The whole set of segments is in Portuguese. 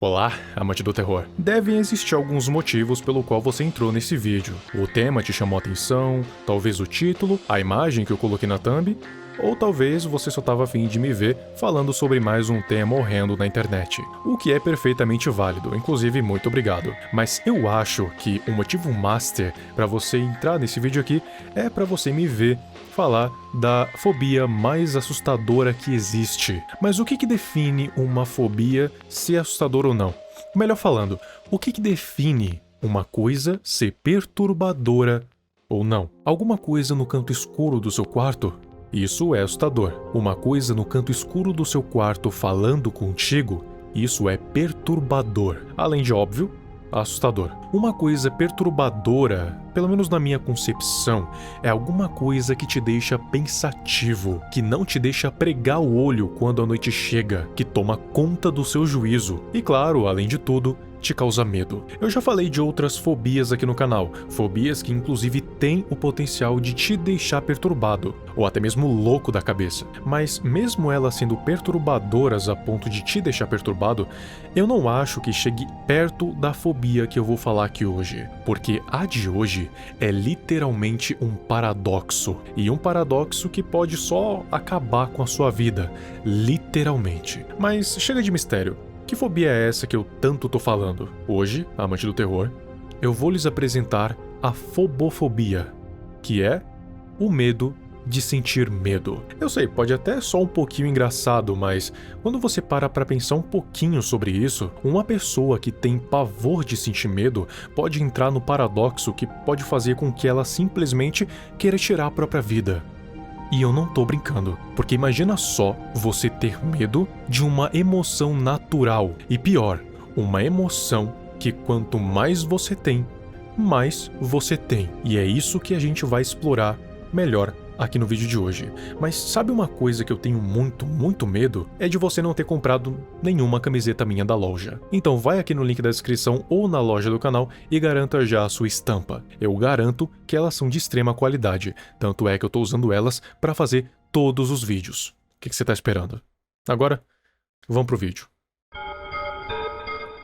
Olá, amante do terror. Devem existir alguns motivos pelo qual você entrou nesse vídeo. O tema te chamou a atenção, talvez o título, a imagem que eu coloquei na thumb, ou talvez você só estava afim de me ver falando sobre mais um tema horrendo na internet. O que é perfeitamente válido, inclusive muito obrigado. Mas eu acho que o motivo master para você entrar nesse vídeo aqui é para você me ver falar da fobia mais assustadora que existe. Mas o que define uma fobia ser assustadora ou não? Melhor falando, o que define uma coisa ser perturbadora ou não? Alguma coisa no canto escuro do seu quarto? Isso é assustador. Uma coisa no canto escuro do seu quarto falando contigo? Isso é perturbador. Além de óbvio, assustador. Uma coisa perturbadora, pelo menos na minha concepção, é alguma coisa que te deixa pensativo, que não te deixa pregar o olho quando a noite chega, que toma conta do seu juízo e, claro, além de tudo, te causa medo. Eu já falei de outras fobias aqui no canal, fobias que inclusive têm o potencial de te deixar perturbado, ou até mesmo louco da cabeça. Mas mesmo elas sendo perturbadoras a ponto de te deixar perturbado, eu não acho que chegue perto da fobia que eu vou falar aqui hoje, porque a de hoje é literalmente um paradoxo, e um paradoxo que pode só acabar com a sua vida, literalmente. Mas chega de mistério. Que fobia é essa que eu tanto tô falando? Hoje, amante do terror, eu vou lhes apresentar a fobofobia, que é o medo de sentir medo. Eu sei, pode até só um pouquinho engraçado, mas quando você para pra pensar um pouquinho sobre isso, uma pessoa que tem pavor de sentir medo pode entrar no paradoxo que pode fazer com que ela simplesmente queira tirar a própria vida. E eu não tô brincando, porque imagina só você ter medo de uma emoção natural. E pior, uma emoção que quanto mais você tem, mais você tem. E é isso que a gente vai explorar melhor aqui no vídeo de hoje. Mas sabe uma coisa que eu tenho muito medo? É de você não ter comprado nenhuma camiseta minha da loja. Então vai aqui no link da descrição ou na loja do canal e garanta já a sua estampa. Eu garanto que elas são de extrema qualidade, tanto é que eu tô usando elas para fazer todos os vídeos. O que você tá esperando? Agora, vamos pro vídeo.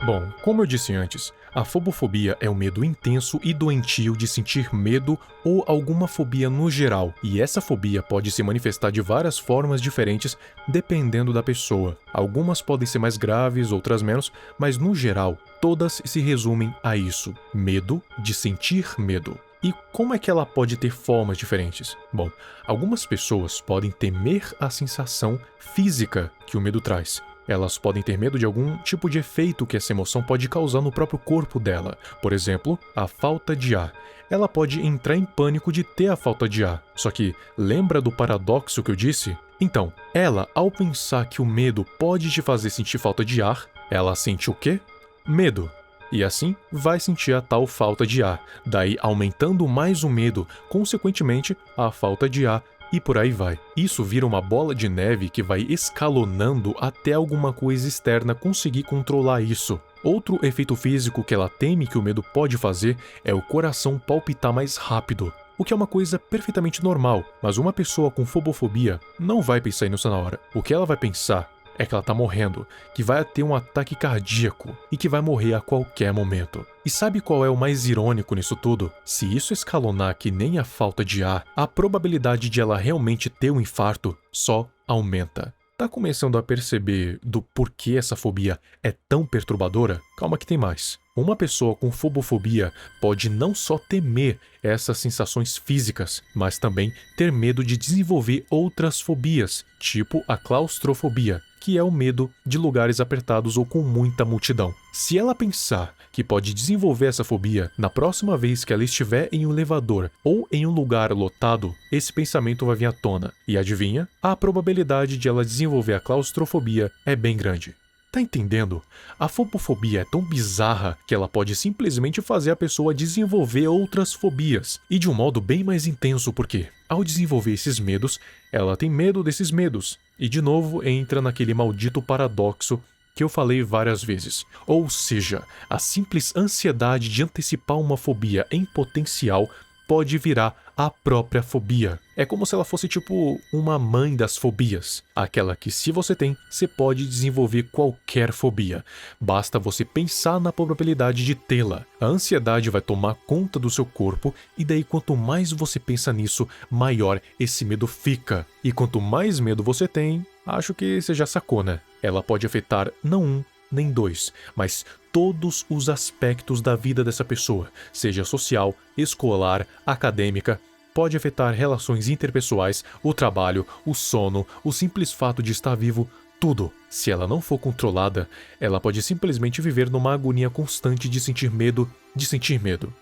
Bom, como eu disse antes, a fobofobia é o medo intenso e doentio de sentir medo ou alguma fobia no geral, e essa fobia pode se manifestar de várias formas diferentes dependendo da pessoa. Algumas podem ser mais graves, outras menos, mas no geral, todas se resumem a isso: medo de sentir medo. E como é que ela pode ter formas diferentes? Bom, algumas pessoas podem temer a sensação física que o medo traz. Elas podem ter medo de algum tipo de efeito que essa emoção pode causar no próprio corpo dela. Por exemplo, a falta de ar. Ela pode entrar em pânico de ter a falta de ar. Só que, lembra do paradoxo que eu disse? Então, ela, ao pensar que o medo pode te fazer sentir falta de ar, ela sente o quê? Medo. E assim, vai sentir a tal falta de ar. Daí, aumentando mais o medo, consequentemente, a falta de ar, e por aí vai. Isso vira uma bola de neve que vai escalonando até alguma coisa externa conseguir controlar isso. Outro efeito físico que ela teme que o medo pode fazer é o coração palpitar mais rápido, o que é uma coisa perfeitamente normal, mas uma pessoa com fobofobia não vai pensar nisso na hora. O que ela vai pensar é que ela tá morrendo, que vai ter um ataque cardíaco e que vai morrer a qualquer momento. E sabe qual é o mais irônico nisso tudo? Se isso escalonar que nem a falta de ar, a probabilidade de ela realmente ter um infarto só aumenta. Tá começando a perceber do porquê essa fobia é tão perturbadora? Calma que tem mais. Uma pessoa com fobofobia pode não só temer essas sensações físicas, mas também ter medo de desenvolver outras fobias, tipo a claustrofobia, que é o medo de lugares apertados ou com muita multidão. Se ela pensar que pode desenvolver essa fobia na próxima vez que ela estiver em um elevador ou em um lugar lotado, esse pensamento vai vir à tona. E adivinha? A probabilidade de ela desenvolver a claustrofobia é bem grande. Tá entendendo? A fobofobia é tão bizarra que ela pode simplesmente fazer a pessoa desenvolver outras fobias, e de um modo bem mais intenso, porque, ao desenvolver esses medos, ela tem medo desses medos, e de novo entra naquele maldito paradoxo que eu falei várias vezes. Ou seja, a simples ansiedade de antecipar uma fobia em potencial pode virar a própria fobia. É como se ela fosse tipo uma mãe das fobias. Aquela que, se você tem, você pode desenvolver qualquer fobia. Basta você pensar na probabilidade de tê-la. A ansiedade vai tomar conta do seu corpo e daí quanto mais você pensa nisso, maior esse medo fica. E quanto mais medo você tem, acho que você já sacou, né? Ela pode afetar não um, nem dois, mas todos os aspectos da vida dessa pessoa, seja social, escolar, acadêmica. Pode afetar relações interpessoais, o trabalho, o sono, o simples fato de estar vivo, tudo. Se ela não for controlada, ela pode simplesmente viver numa agonia constante de sentir medo,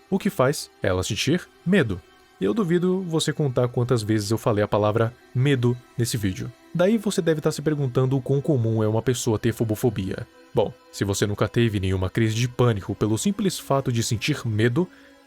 o que faz ela sentir medo. Eu duvido você contar quantas vezes eu falei a palavra medo nesse vídeo. Daí você deve estar se perguntando o quão comum é uma pessoa ter fobofobia. Bom, se você nunca teve nenhuma crise de pânico pelo simples fato de sentir medo,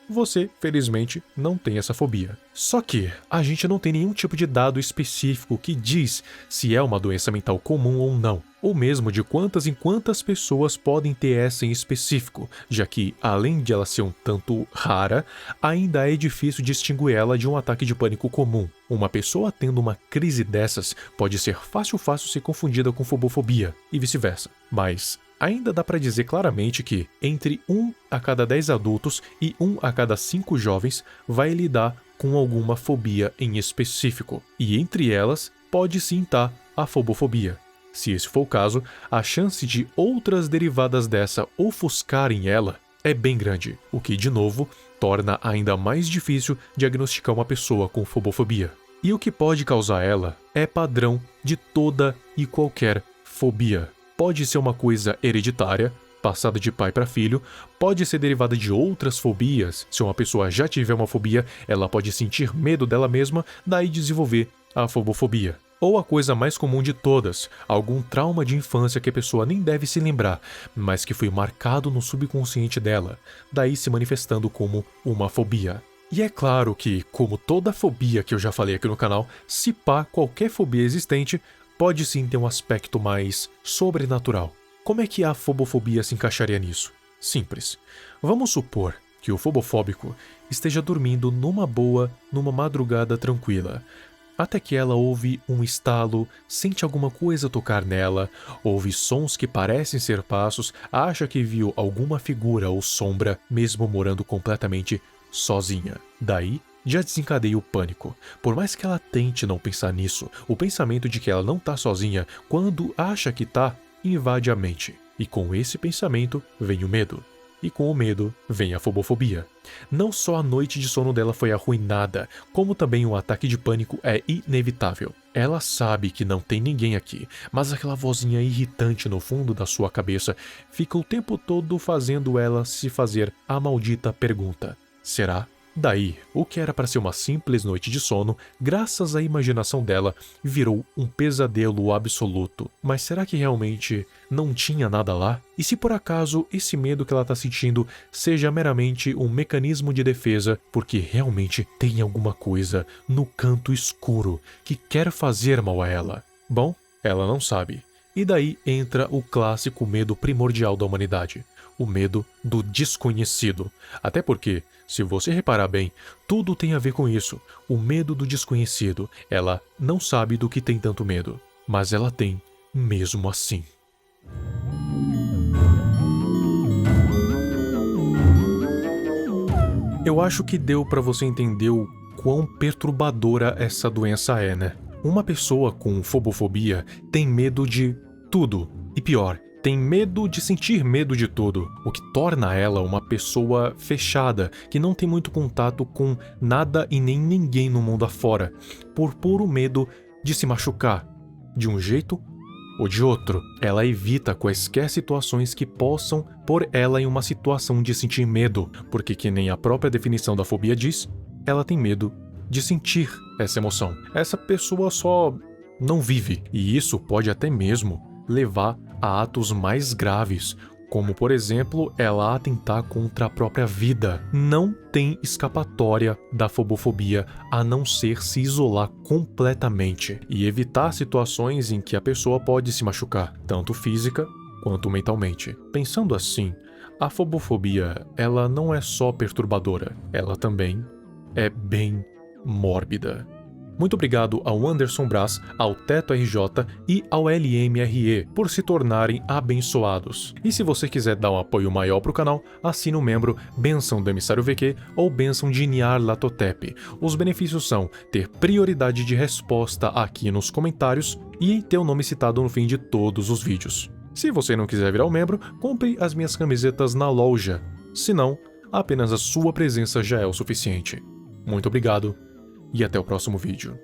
você, felizmente, não tem essa fobia. Só que a gente não tem nenhum tipo de dado específico que diz se é uma doença mental comum ou não, ou mesmo de quantas em quantas pessoas podem ter essa em específico, já que, além de ela ser um tanto rara, ainda é difícil distinguir ela de um ataque de pânico comum. Uma pessoa tendo uma crise dessas pode ser fácil ser confundida com fobofobia, e vice-versa. Mas ainda dá para dizer claramente que entre 1 a cada 10 adultos e 1 a cada 5 jovens vai lidar com alguma fobia em específico. E entre elas, pode sim estar a fobofobia. Se esse for o caso, a chance de outras derivadas dessa ofuscarem ela é bem grande, o que, de novo, torna ainda mais difícil diagnosticar uma pessoa com fobofobia. E o que pode causar ela é padrão de toda e qualquer fobia. Pode ser uma coisa hereditária, passada de pai para filho, pode ser derivada de outras fobias. Se uma pessoa já tiver uma fobia, ela pode sentir medo dela mesma, daí desenvolver a fobofobia. Ou a coisa mais comum de todas, algum trauma de infância que a pessoa nem deve se lembrar, mas que foi marcado no subconsciente dela, daí se manifestando como uma fobia. E é claro que, como toda fobia que eu já falei aqui no canal, se pá qualquer fobia existente, pode sim ter um aspecto mais sobrenatural. Como é que a fobofobia se encaixaria nisso? Simples. Vamos supor que o fobofóbico esteja dormindo numa boa, numa madrugada tranquila. Até que ela ouve um estalo, sente alguma coisa tocar nela, ouve sons que parecem ser passos, acha que viu alguma figura ou sombra, mesmo morando completamente sozinha. Daí, já desencadeia o pânico. Por mais que ela tente não pensar nisso, o pensamento de que ela não tá sozinha, quando acha que tá, invade a mente. E com esse pensamento vem o medo. E com o medo vem a fobofobia. Não só a noite de sono dela foi arruinada, como também um ataque de pânico é inevitável. Ela sabe que não tem ninguém aqui, mas aquela vozinha irritante no fundo da sua cabeça fica o tempo todo fazendo ela se fazer a maldita pergunta: será? Daí, o que era para ser uma simples noite de sono, graças à imaginação dela, virou um pesadelo absoluto. Mas será que realmente não tinha nada lá? E se por acaso esse medo que ela está sentindo seja meramente um mecanismo de defesa, porque realmente tem alguma coisa no canto escuro que quer fazer mal a ela? Bom, ela não sabe. E daí entra o clássico medo primordial da humanidade. O medo do desconhecido. Até porque, se você reparar bem, tudo tem a ver com isso. O medo do desconhecido. Ela não sabe do que tem tanto medo, mas ela tem mesmo assim. Eu acho que deu pra você entender o quão perturbadora essa doença é, né? Uma pessoa com fobofobia tem medo de tudo. E pior, tem medo de sentir medo de tudo, o que torna ela uma pessoa fechada, que não tem muito contato com nada e nem ninguém no mundo afora, por puro medo de se machucar, de um jeito ou de outro. Ela evita quaisquer situações que possam pôr ela em uma situação de sentir medo, porque, que nem a própria definição da fobia diz, ela tem medo de sentir essa emoção. Essa pessoa só não vive, e isso pode até mesmo levar a atos mais graves, como, por exemplo, ela atentar contra a própria vida. Não tem escapatória da fobofobia a não ser se isolar completamente e evitar situações em que a pessoa pode se machucar, tanto física quanto mentalmente. Pensando assim, a fobofobia, ela não é só perturbadora, ela também é bem mórbida. Muito obrigado ao Anderson Brás, ao Teto RJ e ao LMRE por se tornarem abençoados. E se você quiser dar um apoio maior para o canal, assine o membro Bênção do Emissário VQ ou Bênção de Nyarlathotep. Os benefícios são ter prioridade de resposta aqui nos comentários e ter o nome citado no fim de todos os vídeos. Se você não quiser virar um membro, compre as minhas camisetas na loja. Se não, apenas a sua presença já é o suficiente. Muito obrigado e até o próximo vídeo.